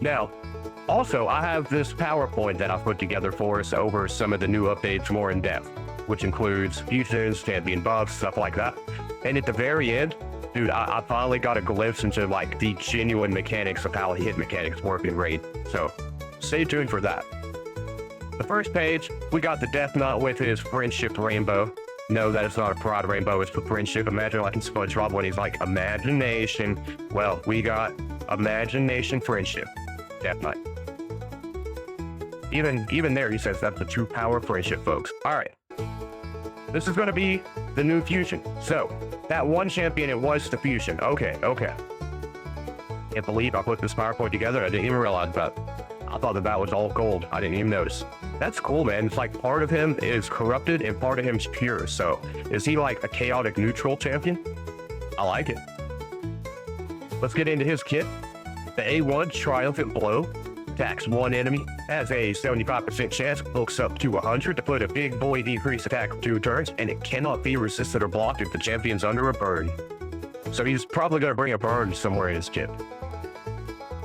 Now, also, I have this PowerPoint that I've put together for us over some of the new updates more in depth, which includes fusions, champion buffs, stuff like that. And at the very end, dude, I finally got a glimpse into like the genuine mechanics of how hit mechanics work in Raid. So stay tuned for that. The first page, we got the Death Knot with his friendship rainbow. No, that is not a pride rainbow, it's for friendship. Imagine like in SpongeBob when he's like, imagination. Well, we got imagination friendship. Death Knight. Even there, he says that's the true power of friendship, folks. All right. This is going to be the new fusion. So, that one champion, it was the fusion. Okay. Can't believe I put this PowerPoint together. I didn't even realize that. I thought that was all gold. I didn't even notice. That's cool, man. It's like part of him is corrupted and part of him's pure. So, is he like a chaotic neutral champion? I like it. Let's get into his kit. The A1 Triumphant Blow attacks one enemy, has a 75% chance, hooks up to 100 to put a big boy decrease attack for 2 turns, and it cannot be resisted or blocked if the champion's under a burn. So he's probably going to bring a burn somewhere in his kit.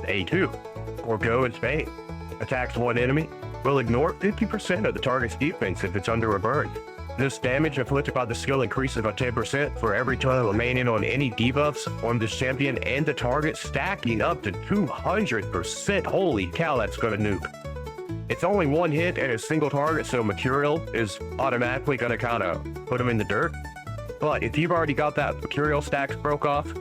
The A2, or Go in Spain, attacks one enemy, will ignore 50% of the target's defense if it's under a burn. This damage inflicted by the skill increases by 10% for every turn remaining on any debuffs on this champion and the target, stacking up to 200%. Holy cow, that's gonna nuke. It's only one hit and a single target, so Mercurial is automatically gonna kind of put him in the dirt. But if you've already got that Mercurial stacks broke off,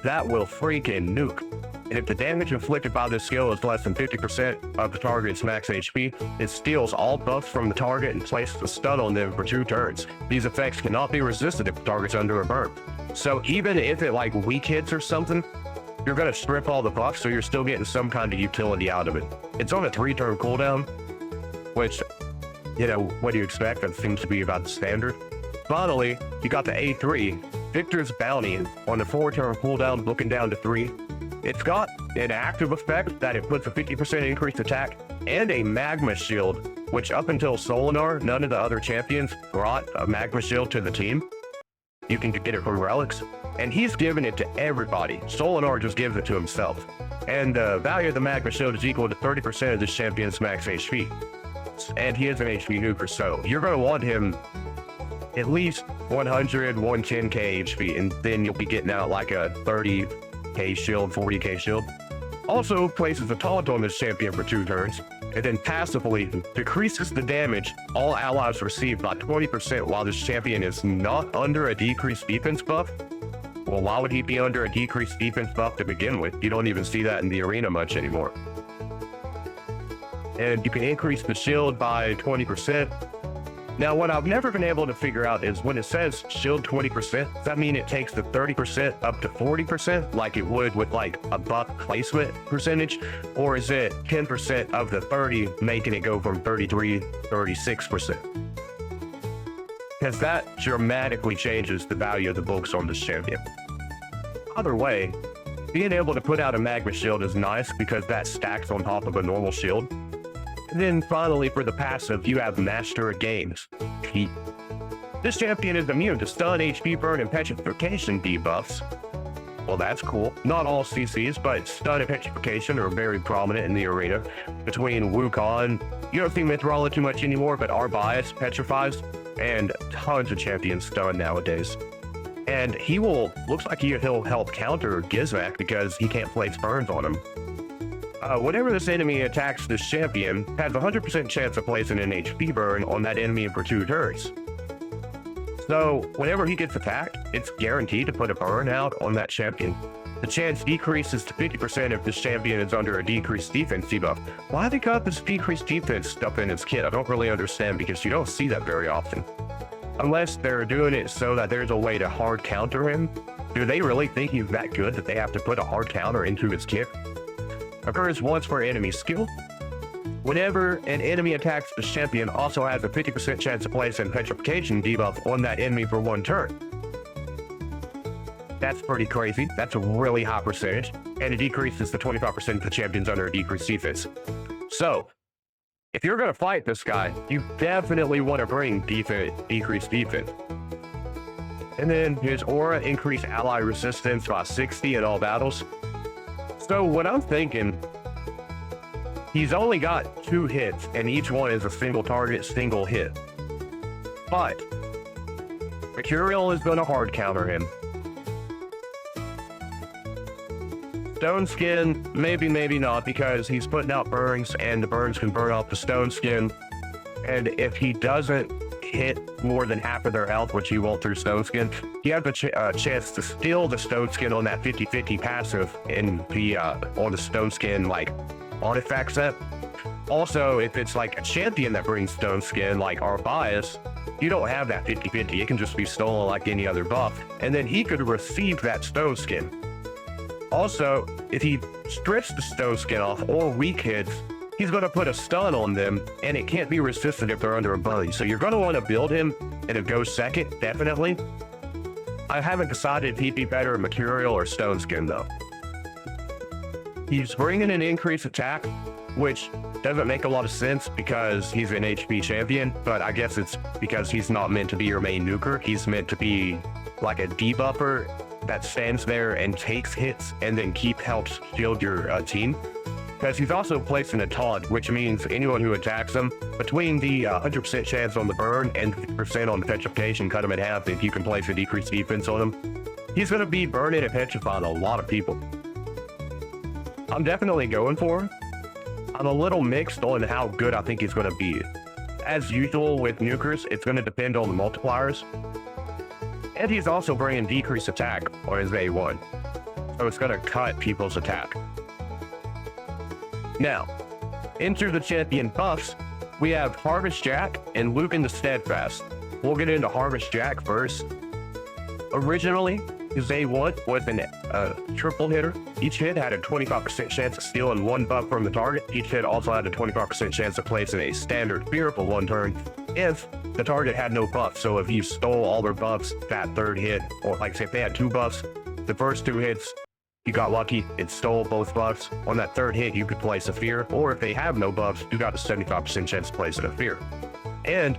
that will freaking nuke. And if the damage inflicted by this skill is less than 50% of the target's max HP, it steals all buffs from the target and places a stun on them for 2 turns. These effects cannot be resisted if the target's under a burn. So even if it like weak hits or something, you're going to strip all the buffs, so you're still getting some kind of utility out of it. It's on a 3-turn cooldown, which, you know, what do you expect? That seems to be about the standard. Finally, you got the A3, Victor's Bounty, on the 4-turn cooldown, looking down to 3. It's got an active effect that it puts a 50% increased attack and a magma shield, which up until Solinar, none of the other champions brought a magma shield to the team. You can get it from relics, and he's giving it to everybody. Solinar just gives it to himself. And the value of the magma shield is equal to 30% of this champion's max HP. And he is an HP nuker, so you're going to want him at least 100, 110k HP, and then you'll be getting out like a 30k shield, 40k shield. Also places a taunt on this champion for 2 turns, and then passively decreases the damage all allies receive by 20% while this champion is not under a decreased defense buff. Well, why would he be under a decreased defense buff to begin with? You don't even see that in the arena much anymore. And you can increase the shield by 20%. Now, what I've never been able to figure out is when it says shield 20%, does that mean it takes the 30% up to 40% like it would with like a buff placement percentage? Or is it 10% of the 30 making it go from 33, 36%? Because that dramatically changes the value of the books on this champion. Either way, being able to put out a magma shield is nice because that stacks on top of a normal shield. And then finally, for the passive, you have Master of Games. This champion is immune to stun, HP burn, and petrification debuffs. Well, that's cool. Not all CCs, but stun and petrification are very prominent in the arena. Between Wukong, you don't see Mythrala too much anymore, but Arbias petrifies, and tons of champions stun nowadays. And he looks like he'll help counter Gizmak because he can't place burns on him. Whenever this enemy attacks this champion, has a 100% chance of placing an HP burn on that enemy for 2 turns. So, whenever he gets attacked, it's guaranteed to put a burn out on that champion. The chance decreases to 50% if this champion is under a decreased defense debuff. Why they got this decreased defense stuff in his kit? I don't really understand because you don't see that very often. Unless they're doing it so that there's a way to hard counter him. Do they really think he's that good that they have to put a hard counter into his kit? Occurs once per enemy skill. Whenever an enemy attacks the champion, also has a 50% chance to place a petrification debuff on that enemy for 1 turn. That's pretty crazy. That's a really high percentage, and it decreases to 25% if the champion's under a decreased defense. So, if you're going to fight this guy, you definitely want to bring decreased defense. And then his aura increased ally resistance by 60 in all battles. So what I'm thinking He's only got 2 hits, and each one is a single target, single hit. But Mercurial is going to hard counter him. Stone Skin, maybe, maybe not, because he's putting out burns, and the burns can burn off the Stone Skin. And if he doesn't hit more than half of their health, which he won't through Stone Skin, he has a chance to steal the Stone Skin on that 50-50 passive in the on the Stone Skin like artifact set. Also, if it's like a champion that brings Stone Skin, like our bias, you don't have that 50-50. It can just be stolen like any other buff, and then he could receive that Stone Skin. Also, if he strips the Stone Skin off or weak hits, he's going to put a stun on them, and it can't be resisted if they're under a buddy. So you're going to want to build him and it goes second, definitely. I haven't decided if he'd be better at Mercurial or Stone Skin, though. He's bringing an increased attack, which doesn't make a lot of sense because he's an HP champion, but I guess it's because he's not meant to be your main nuker. He's meant to be like a debuffer that stands there and takes hits and then helps shield your team. Because he's also placed in a taunt, which means anyone who attacks him, between the 100% chance on the burn and 50% on petrification, cut him in half if you can place a decreased defense on him, he's going to be burning and petrifying a lot of people. I'm definitely going for him. I'm a little mixed on how good I think he's going to be. As usual with nukers, it's going to depend on the multipliers. And he's also bringing decreased attack on his A1. So it's going to cut people's attack. Now, into the champion buffs, we have Harvest Jack and Lucan the Steadfast. We'll get into Harvest Jack first. Originally, his A1 was a triple hitter. Each hit had a 25% chance of stealing 1 buff from the target. Each hit also had a 25% chance of placing a standard fear for 1 turn if the target had no buff. So if you stole all their buffs that 3rd hit, or like say if they had 2 buffs, the first 2 hits, you got lucky, it stole both buffs. On that 3rd hit, you could place a fear, or if they have no buffs, you got a 75% chance to place a fear. And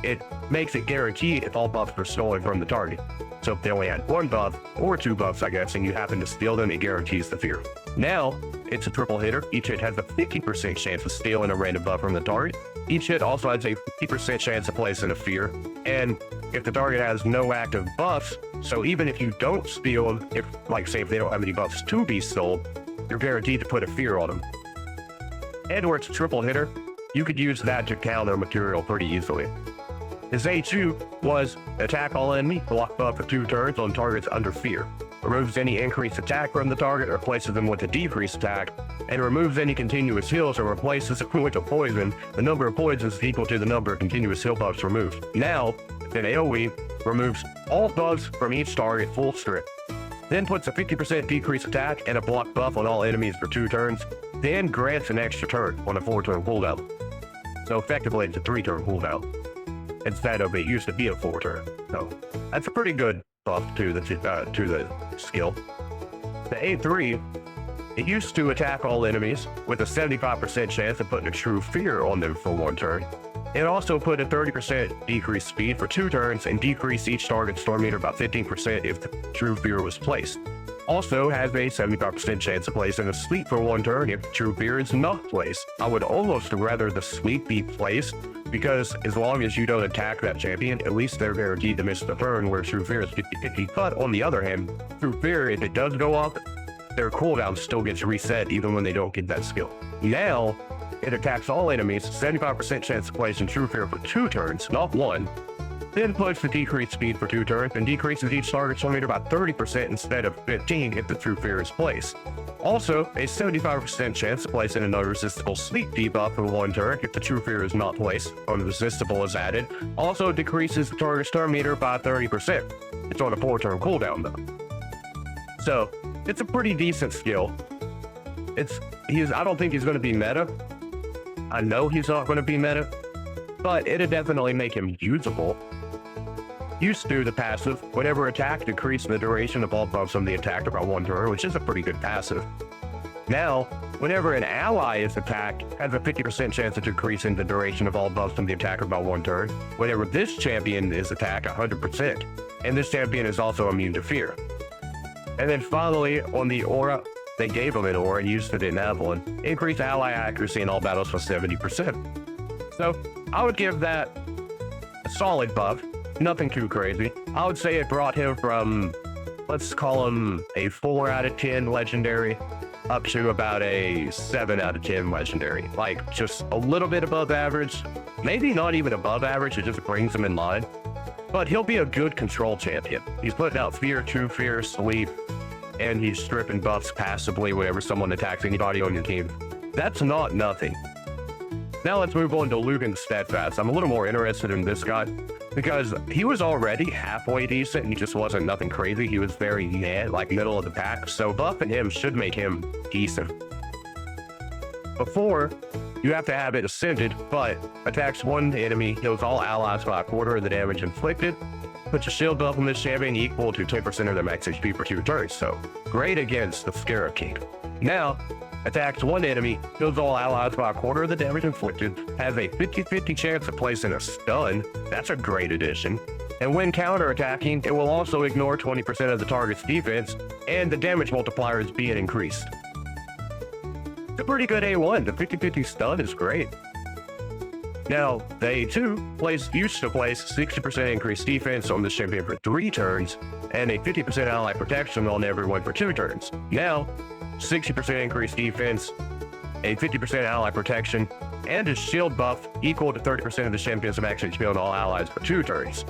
it makes it guaranteed if all buffs are stolen from the target. So if they only had 1 buff, or 2 buffs, I guess, and you happen to steal them, it guarantees the fear. Now, it's a triple hitter. Each hit has a 50% chance of stealing a random buff from the target. Each hit also has a 50% chance of placing a fear. And if the target has no active buffs, so even if you don't steal them, if, like, say, if they don't have any buffs to be stolen, you're guaranteed to put a fear on them. And where it's a triple hitter, you could use that to counter Mercurial pretty easily. His A2 was attack all enemy, block buff for 2 turns on targets under fear. Removes any increased attack from the target or replaces them with a decreased attack, and removes any continuous heals or replaces it with a poison. The number of poisons is equal to the number of continuous heal buffs removed. Now, an AoE removes all buffs from each target full strip, then puts a 50% decreased attack and a block buff on all enemies for 2 turns, then grants an extra turn on a 4-turn cooldown. So effectively it's a 3-turn cooldown, instead of it used to be a 4-turn. So that's a pretty good buff to the skill. The A3, it used to attack all enemies with a 75% chance of putting a true fear on them for 1 turn. It also put a 30% decreased speed for 2 turns and decreased each target storm meter about 15% if the true fear was placed. Also has a 75% chance of placing a sleep for 1 turn if the true fear is not placed. I would almost rather the sleep be placed, because as long as you don't attack that champion, at least they're guaranteed to miss the turn, where true fear is 50-50. But on the other hand, true fear, if it does go up, their cooldown still gets reset even when they don't get that skill. Now, it attacks all enemies, 75% chance of placing true fear for 2 turns, not 1. Then puts the decreased speed for 2 turns and decreases each target storm meter about 30% instead of 15 if the true fear is placed. Also, a 75% chance of placing an unresistible sleep debuff for 1 turn if the true fear is not placed. Unresistible is added. Also decreases the target storm meter by 30%. It's on a 4-turn cooldown though. So, it's a pretty decent skill. I don't think he's going to be meta. I know he's not going to be meta, but it'll definitely make him usable. Used to the passive, whenever attacked, decrease the duration of all buffs on the attacker by 1 turn, which is a pretty good passive. Now, whenever an ally is attacked, has a 50% chance of decreasing the duration of all buffs on the attacker by 1 turn. Whenever this champion is attacked, 100%. And this champion is also immune to fear. And then finally, on the aura, they gave him an aura and used it in Avalon. Increased ally accuracy in all battles for 70%. So I would give that a solid buff. Nothing too crazy. I would say it brought him from, let's call him a 4 out of 10 legendary up to about a 7 out of 10 legendary. Like just a little bit above average. Maybe not even above average, it just brings him in line. But he'll be a good control champion. He's putting out Fear, True Fear, Sleep, and he's stripping buffs passively whenever someone attacks anybody on your team. That's not nothing. Now let's move on to Lugan Steadfast. I'm a little more interested in this guy because he was already halfway decent. He just wasn't nothing crazy. He was very like middle of the pack. So buffing him should make him decent. Before, you have to have it ascended, but attacks one enemy, heals all allies by a quarter of the damage inflicted. Puts a shield buff on this champion equal to 10% of their max HP for 2 turns. So great against the Scarab King. Now, attacks one enemy, heals all allies by a quarter of the damage inflicted, has a 50-50 chance of placing a stun. That's a great addition. And when counter-attacking, it will also ignore 20% of the target's defense, and the damage multiplier is being increased. It's a pretty good A1. The 50-50 stun is great. Now, the A2 used to place 60% increased defense on this champion for 3 turns, and a 50% ally protection on everyone for 2 turns. Now, 60% increased defense, a 50% ally protection, and a shield buff equal to 30% of the champion's max HP on all allies for 2 turns.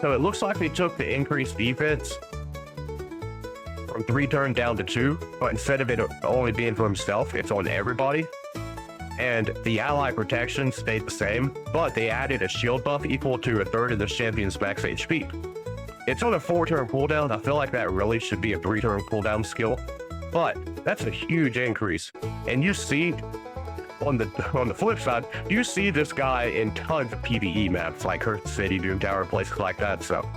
So it looks like they took the increased defense from 3 turns down to 2, but instead of it only being for himself, it's on everybody. And the ally protection stayed the same, but they added a shield buff equal to a third of the champion's max HP. It's on a 4-turn cooldown. I feel like that really should be a 3-turn cooldown skill, but that's a huge increase. And you see, on the flip side, you see this guy in tons of PvE maps like Earth City, Doom Tower, places like that. So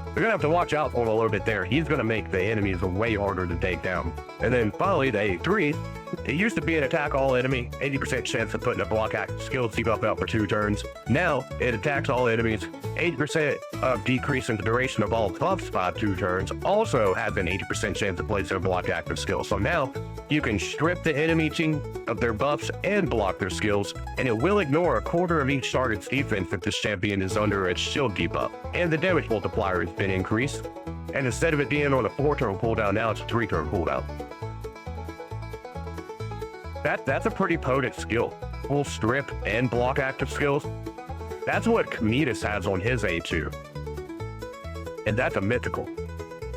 we're gonna have to watch out for him a little bit there. He's gonna make the enemies way harder to take down. And then finally, the A3. It used to be an attack all enemy, 80% chance of putting a block active skill debuff out for 2 turns. Now, it attacks all enemies, 80% of decrease in the duration of all buffs by 2 turns, also has an 80% chance of placing a block active skill. So now, you can strip the enemy team of their buffs and block their skills, and it will ignore a quarter of each target's defense if this champion is under its shield debuff. And the damage multiplier has been increased, and instead of it being on a 4-turn cooldown, now it's a 3-turn cooldown. That's a pretty potent skill. Full strip and block active skills. That's what Cometus has on his A2. And that's a mythical.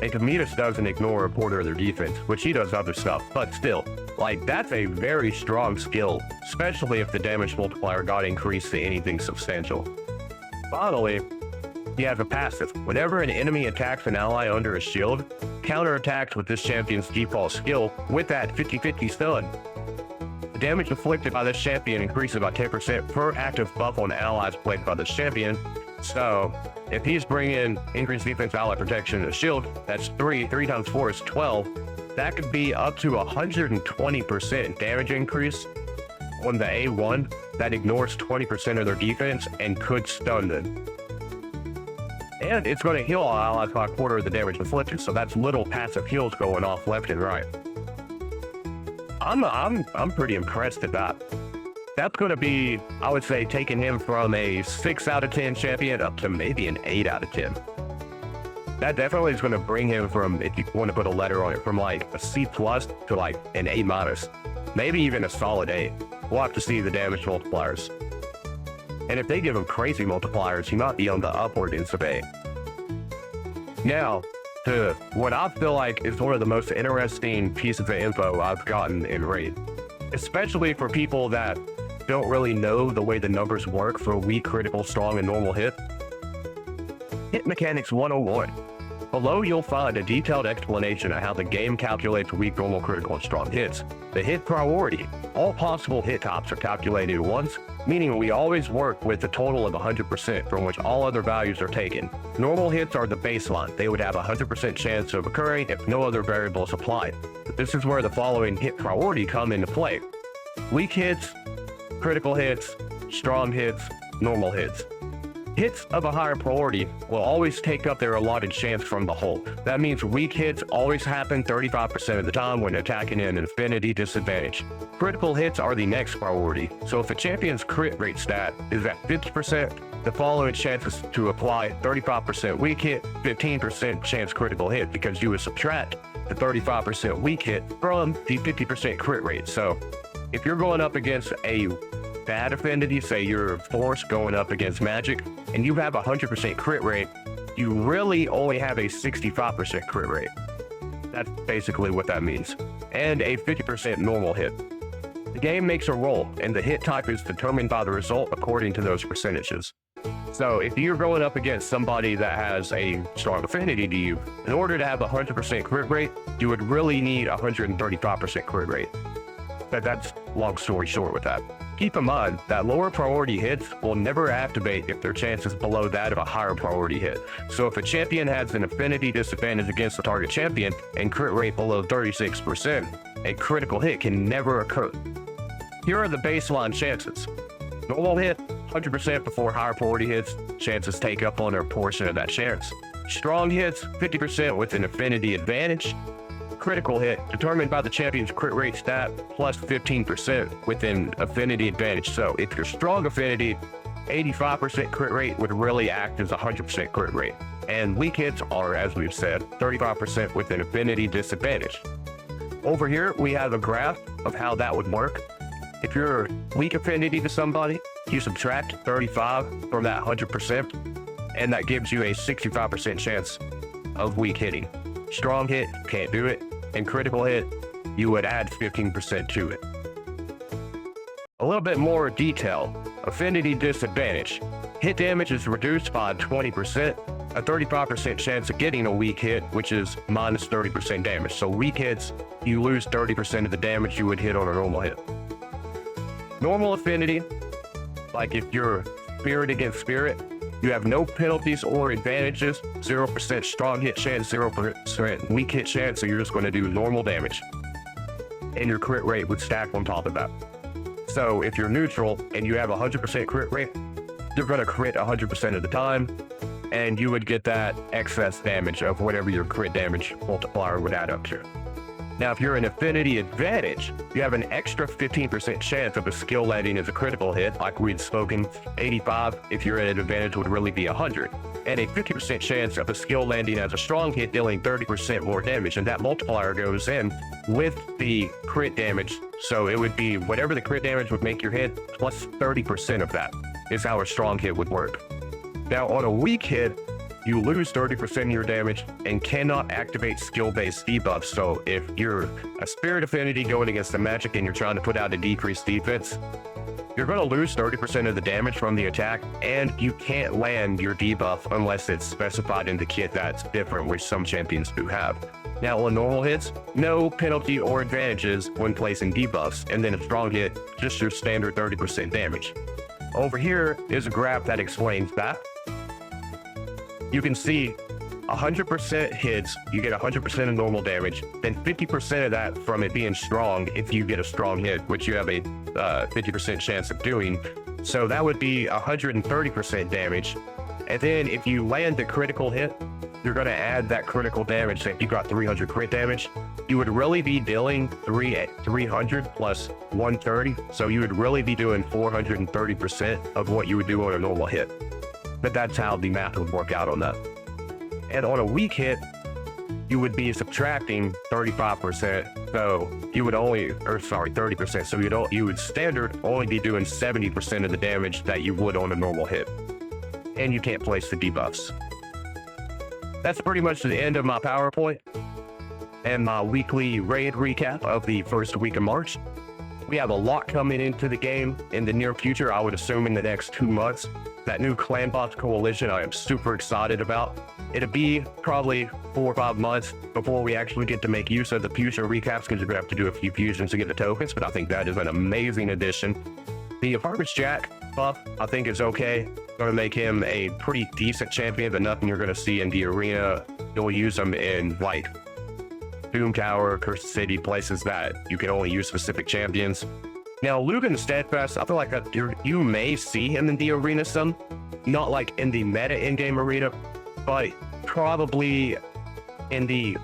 And Cometus doesn't ignore a quarter of their defense, which he does other stuff, but still, like, that's a very strong skill, especially if the damage multiplier got increased to anything substantial. Finally, he has a passive. Whenever an enemy attacks an ally under a shield, counterattacks with this champion's default skill with that 50-50 stun. The damage inflicted by this champion increases by 10% per active buff on allies played by this champion. So, if he's bringing increased defense, ally protection, and a shield, that's 3 times 4 is 12. That could be up to 120% damage increase on the A1 that ignores 20% of their defense and could stun them. And it's going to heal all allies by a quarter of the damage inflicted, so that's little passive heals going off left and right. I'm pretty impressed at that. That's going to be, I would say, taking him from a 6 out of 10 champion up to maybe an 8 out of 10. That definitely is going to bring him from, if you want to put a letter on it, from like a C+ to like an A-, maybe even a solid A. We'll have to see the damage multipliers. And if they give him crazy multipliers, he might be on the upward ends of A. Now, to what I feel like is one of the most interesting pieces of info I've gotten in Raid, especially for people that don't really know the way the numbers work for weak, critical, strong, and normal hit. Hit Mechanics 101. Below you'll find a detailed explanation of how the game calculates weak, normal, critical, and strong hits. The hit priority. All possible hit tops are calculated once, meaning we always work with a total of 100% from which all other values are taken. Normal hits are the baseline. They would have a 100% chance of occurring if no other variables apply. But this is where the following hit priority come into play. Weak hits, critical hits, strong hits, normal hits. Hits of a higher priority will always take up their allotted chance from the hole. That means weak hits always happen 35% of the time when attacking an infinity disadvantage. Critical hits are the next priority, so if a champion's crit rate stat is at 50%, the following chances to apply 35% weak hit, 15% chance critical hit, because you would subtract the 35% weak hit from the 50% crit rate. So if you're going up against a bad affinity, say you're Force going up against Magic, and you have a 100% crit rate, you really only have a 65% crit rate. That's basically what that means. And a 50% normal hit. The game makes a roll, and the hit type is determined by the result according to those percentages. So if you're going up against somebody that has a strong affinity to you, in order to have a 100% crit rate, you would really need a 135% crit rate. But that's long story short with that. Keep in mind that lower priority hits will never activate if their chance is below that of a higher priority hit. So if a champion has an affinity disadvantage against the target champion and crit rate below 36%, a critical hit can never occur. Here are the baseline chances. Normal hit, 100% before higher priority hits, chances take up on their portion of that chance. Strong hits, 50% with an affinity advantage. Critical hit, determined by the champion's crit rate stat, plus 15% with an affinity advantage. So if you're strong affinity, 85% crit rate would really act as a 100% crit rate. And weak hits are, as we've said, 35% with an affinity disadvantage. Over here, we have a graph of how that would work. If you're weak affinity to somebody, you subtract 35 from that 100%, and that gives you a 65% chance of weak hitting. Strong hit, can't do it, and critical hit, you would add 15% to it. A little bit more detail. Affinity disadvantage. Hit damage is reduced by 20%, a 35% chance of getting a weak hit, which is minus 30% damage. So weak hits, you lose 30% of the damage you would hit on a normal hit. Normal affinity, like if you're spirit against spirit, you have no penalties or advantages, 0% strong hit chance, 0% weak hit chance, so you're just going to do normal damage. And your crit rate would stack on top of that. So if you're neutral and you have a 100% crit rate, you're going to crit 100% of the time, and you would get that excess damage of whatever your crit damage multiplier would add up to. Now, if you're an affinity advantage, you have an extra 15% chance of a skill landing as a critical hit, like we'd spoken. 85, if you're at an advantage, would really be 100. And a 50% chance of a skill landing as a strong hit, dealing 30% more damage. And that multiplier goes in with the crit damage. So it would be whatever the crit damage would make your hit, plus 30% of that is how a strong hit would work. Now, on a weak hit, you lose 30% of your damage and cannot activate skill-based debuffs. So if you're a spirit affinity going against the Magic and you're trying to put out a decreased defense, you're going to lose 30% of the damage from the attack, and you can't land your debuff unless it's specified in the kit that's different, which some champions do have. Now on normal hits, no penalty or advantages when placing debuffs, and then a strong hit, just your standard 30% damage. Over here is a graph that explains that. You can see 100% hits, you get 100% of normal damage, then 50% of that from it being strong if you get a strong hit, which you have a 50% chance of doing. So that would be 130% damage. And then if you land the critical hit, you're going to add that critical damage. So if you got 300 crit damage, you would really be dealing 300 plus 130. So you would really be doing 430% of what you would do on a normal hit. But that's how the math would work out on that. And on a weak hit, you would be subtracting 35%. So you would only, 30%. So you would standard only be doing 70% of the damage that you would on a normal hit. And you can't place the debuffs. That's pretty much the end of my PowerPoint and my weekly raid recap of the first week of March. We have a lot coming into the game in the near future, I would assume in the next 2 months. That new clan boss coalition I am super excited about. It'll be probably 4 or 5 months before we actually get to make use of the fusion recaps, because you're gonna have to do a few fusions to get the tokens, but I think that is an amazing addition. The Apartments Jack buff, I think is okay. Gonna make him a pretty decent champion, but nothing you're gonna see in the arena. You'll use him in like Boom Tower, Cursed City, places that you can only use specific champions. Now, Lugan Steadfast, I feel like you may see him in the arena some, not like in the meta in-game arena, but probably in the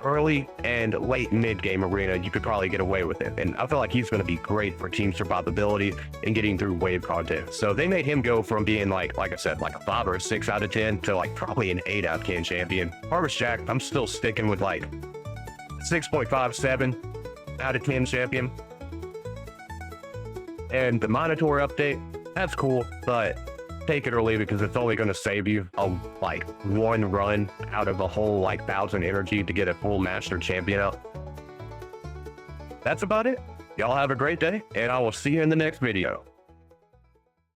early and late mid-game arena, you could probably get away with it. And I feel like he's going to be great for team survivability and getting through wave content. So they made him go from being like I said, like a 5 or a 6 out of 10 to like probably an 8 out of 10 champion. Harvest Jack, I'm still sticking with like 6.57 out of 10 champion. And the Minotaur update, that's cool, but take it or leave it because it's only going to save you like one run out of a whole like 1,000 energy to get a full master champion out. That's about it. Y'all have a great day, and I will see you in the next video.